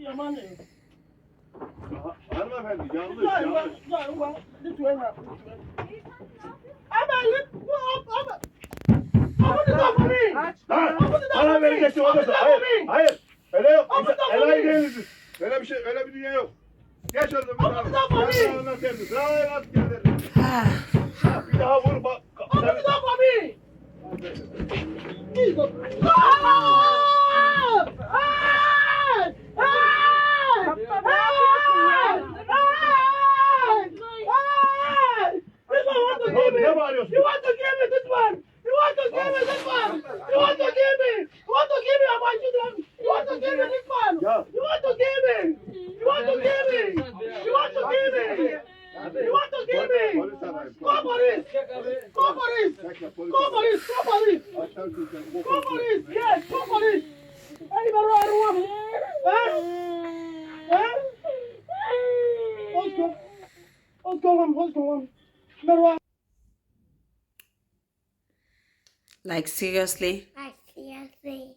Hanımefendi yanlış. Lütfen. Bana vereceksin o da. Hayır. Öyle yok. Helal değiliz. Öyle bir dünya yok. Geç orada bir daha. Bir daha vur bak. Ne bağırıyorsun? You want to give me this one? You want to give me this one? You want to give me? You want to give me how much you want to give me this one? You want to give me? You want to give me? You want to give me? You want to give me? Call police! Call police! Call police! Call police! Call police! Yes, call police! Anybody want to Huh? What's going on? Like seriously? Like seriously?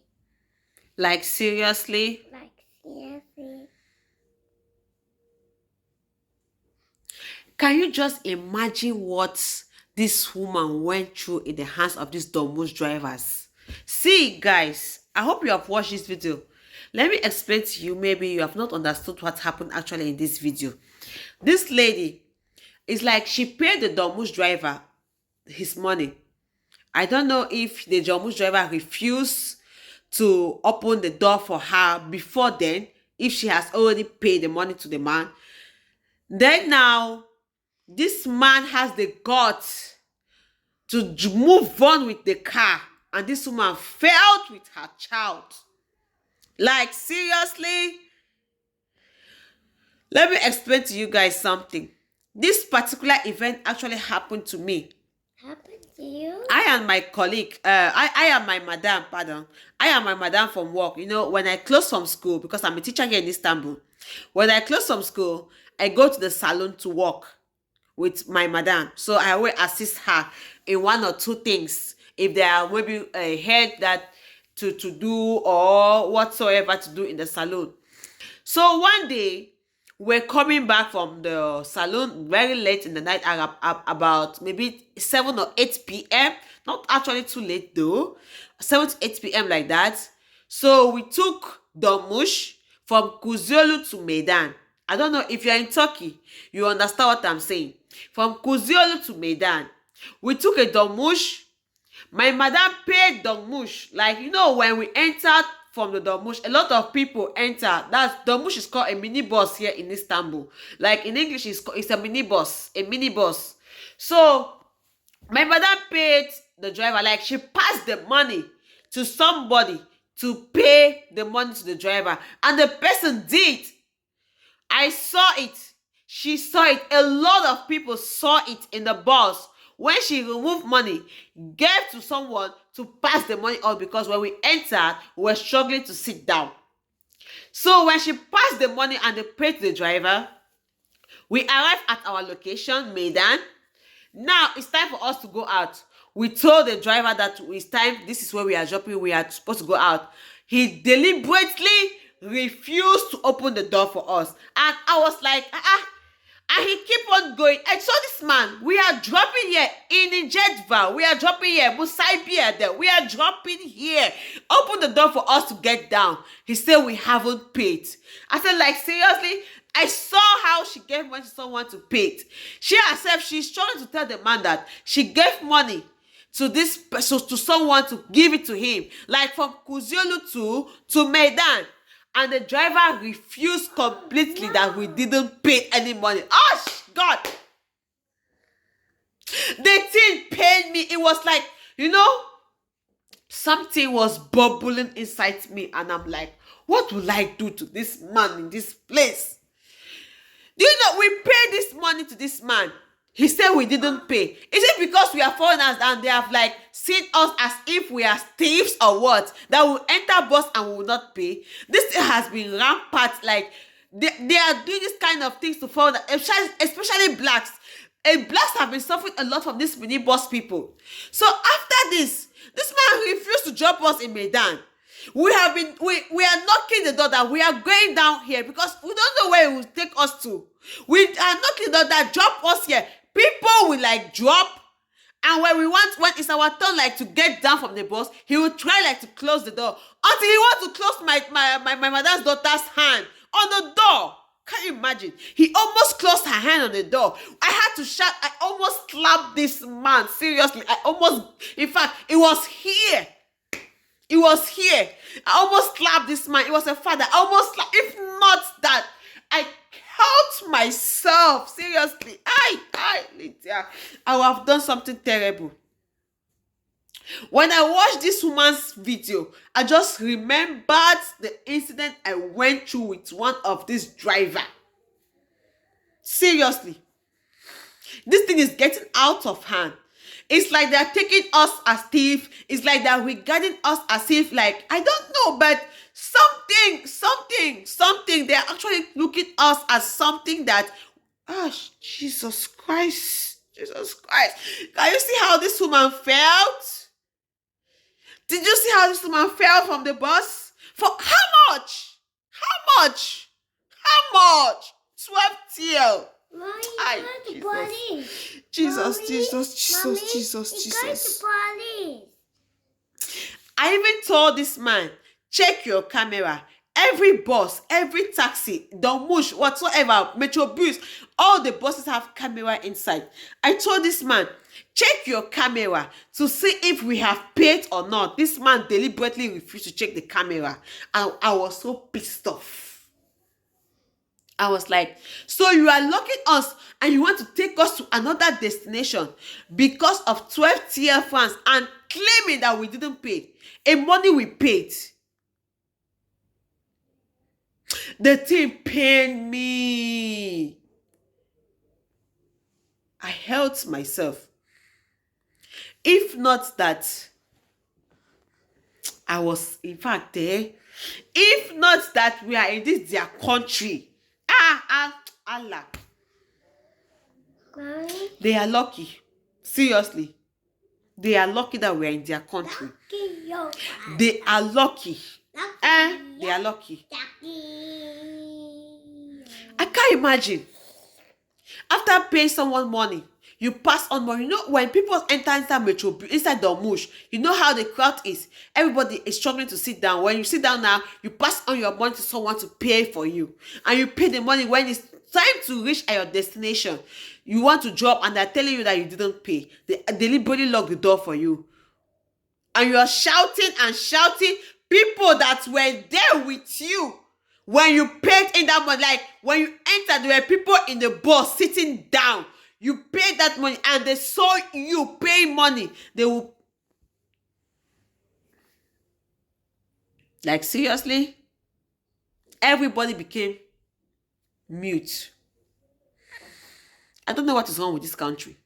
Like seriously? Like seriously? Can you just imagine what this woman went through in the hands of these Domus drivers? See, guys, I hope you have watched this video. Let me explain to you, maybe you have not understood what happened actually in this video. This lady, it's like she paid the Domus driver his money. I don't know if the Domus driver refused to open the door for her before then, if she has already paid the money to the man. Then now, this man has the guts to move on with the car, and this woman failed with her child. Like, seriously? Let me explain to you guys something. This particular event actually happened to me. Happened to you? I and my colleague, I am my madam, pardon. I am my madam from work. You know, when I close from school, because I'm a teacher here in Istanbul, when I close from school, I go to the salon to work with my madam. So I will assist her in one or two things. If there are maybe a head that to do or whatsoever to do in the salon. So one day, we're coming back from the salon very late in the night, about maybe 7 or 8 p.m. Not actually too late though. 7 to 8 p.m. like that. So we took Domuş from Kuziolu to Meydan. I don't know if you're in Turkey, you understand what I'm saying. From Kuziolu to Meydan. We took a Domuş. My madam paid Domuş. Like, you know, when we entered from the Domuş, a lot of people enter. That's Domuş is called a minibus here in Istanbul. Like in English, it's a minibus. A minibus. So my madam paid the driver. Like, she passed the money to somebody to pay the money to the driver. And the person did. I saw it. She saw it. A lot of people saw it in the bus. When she removed money, gave to someone to pass the money on, because when we entered, we were struggling to sit down. So when she passed the money and they paid the driver, we arrived at our location, Meydan. Now it's time for us to go out. We told the driver that it's time, this is where we are dropping, we are supposed to go out. He deliberately refused to open the door for us. And I was like, And he keep on going. I saw this man. We are dropping here in Jedva. We are dropping here. Musaibia there. We are dropping here. Open the door for us to get down. He said we haven't paid. I said, like, seriously? I saw how she gave money to someone to pay it. She herself, she's trying to tell the man that she gave money to this person, to someone to give it to him. Like from Kuziolu to Meydan. And the driver refused completely that we didn't pay any money. Oh, God. The thing pained me. It was like, you know, something was bubbling inside me. And I'm like, what will I do to this man in this place? Do you know, we paid this money to this man. He said we didn't pay. Is it because we are foreigners and they have like seen us as if we are thieves or what? That will enter bus and we will not pay? This thing has been rampant. Like they are doing this kind of things to foreigners, especially blacks. And blacks have been suffering a lot from these minibus people. So after this man refused to drop us in Meydan. We are knocking the door that we are going down here because we don't know where it will take us to. We are knocking the door that drop us here. People will like drop, and when it's our turn like to get down from the bus, he will try like to close the door until he wants to close my mother's daughter's hand on the door. Can you imagine? He almost closed her hand on the door. I had to shout. I almost slapped this man. Seriously, in fact, it was here. It was here. I almost slapped this man. It was a father. I almost slapped. If not that, I hurt myself. Seriously. Lydia, I would have done something terrible. When I watched this woman's video, I just remembered the incident I went through with one of this driver. Seriously. This thing is getting out of hand. It's like they're taking us as thieves. It's like they're regarding us as if, like, I don't know, but something. They're actually looking at us as something that, Jesus Christ. Jesus Christ. Can you see how this woman felt? Did you see how this woman fell from the bus? For how much? How much? How much? 12 TL. Mommy, you got the police. Jesus, Mommy, Jesus. Mommy, you got the police. I even told this man, check your camera. Every bus, every taxi, Domush, whatsoever, Metrobus, all the buses have camera inside. I told this man, check your camera to see if we have paid or not. This man deliberately refused to check the camera. I was so pissed off. I was like, so you are locking us and you want to take us to another destination because of 12 tier francs and claiming that we didn't pay. A money we paid. The thing pained me. I held myself. If not that, I was, in fact, there. If not that we are in this their country. Allah. Mommy, They are lucky. Seriously. They are lucky that we are in their country. lucky yo. They are lucky. They are lucky. Lucky. I can't imagine. After paying someone money, you pass on money. You know, when people enter inside Metro, inside the mush, you know how the crowd is. Everybody is struggling to sit down. When you sit down now, you pass on your money to someone to pay for you. And you pay the money when it's time to reach at your destination. You want to drop and they're telling you that you didn't pay. They deliberately lock the door for you. And you are shouting and shouting. People that were there with you when you paid in that money, like when you entered, there were people in the bus sitting down. You paid that money and they saw you paying money. They will, like, seriously, everybody became mute. I don't know what is wrong with this country.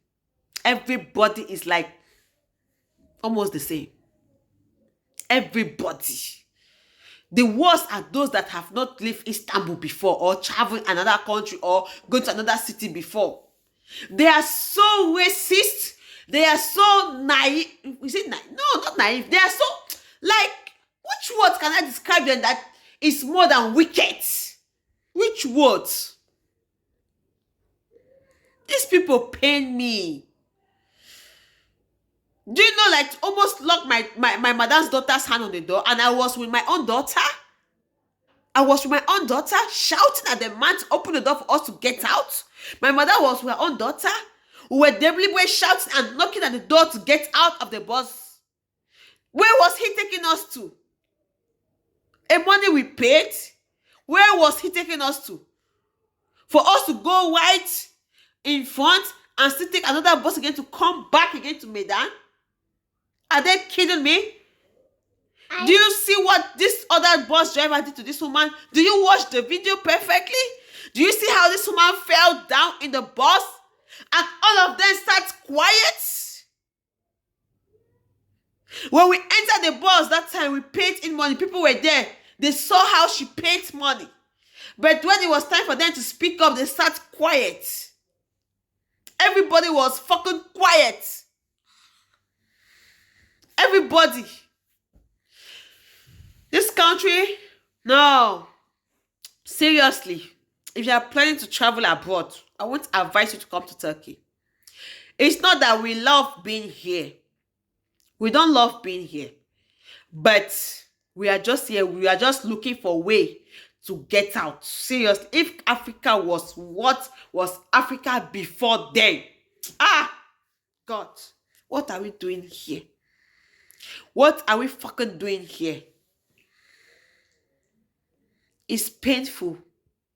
Everybody is like almost the same. Everybody. The worst are those that have not left Istanbul before or traveled another country or gone to another city before. They are so racist. They are so naive. Is it naive? No, not naive. They are so, like, which words can I describe them that is more than wicked? Which words? These people pain me. Do you know, like, almost locked my mother's daughter's hand on the door, and I was with my own daughter. I was with my own daughter shouting at the man to open the door for us to get out. My mother was with her own daughter. We were deliberately shouting and knocking at the door to get out of the bus. Where was he taking us to? A money we paid? Where was he taking us to? For us to go right in front and still take another bus again to come back again to Medan? Are they kidding me? Do you see what this other bus driver did to this woman? Do you watch the video perfectly? Do you see how this woman fell down in the bus? And all of them start quiet? When we entered the bus that time, we paid in money. People were there. They saw how she paid money. But when it was time for them to speak up, they sat quiet. Everybody was fucking quiet. Everybody. This country, no. Seriously, if you are planning to travel abroad, I won't advise you to come to Turkey. It's not that we love being here. We don't love being here. But we are just here. We are just looking for a way to get out. Seriously, if Africa was what was Africa before then, God, what are we doing here? What are we fucking doing here? It's painful.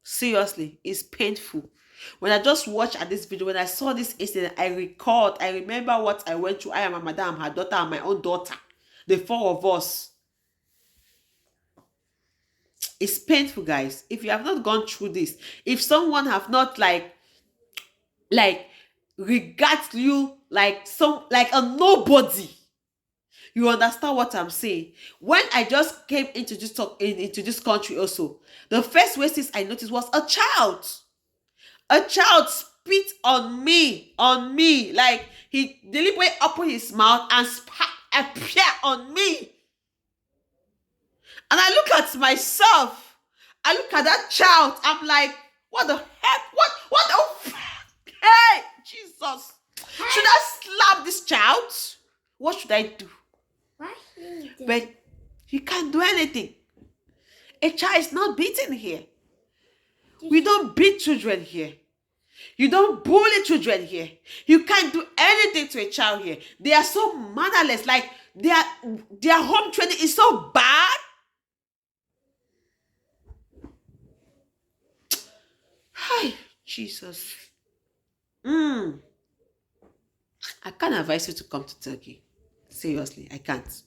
Seriously, it's painful. When I just watched at this video, when I saw this incident, I remember what I went through. I am my madam, her daughter, and my own daughter. The four of us. It's painful, guys. If you have not gone through this, if someone have not like regards you like a nobody, you understand what I'm saying? When I just came into this country also, the first racist I noticed was a child. A child spit on me. Like he deliberately opened his mouth and spat a pear on me. And I look at myself. I look at that child. I'm like, what the heck? What the hey, Jesus. Should I slap this child? What should I do? But you can't do anything. A child is not beaten here. We don't beat children here. You don't bully children here. You can't do anything to a child here. They are so mannerless. Like their home training is so bad. Hi, Jesus. I can't advise you to come to Turkey. Seriously, I can't.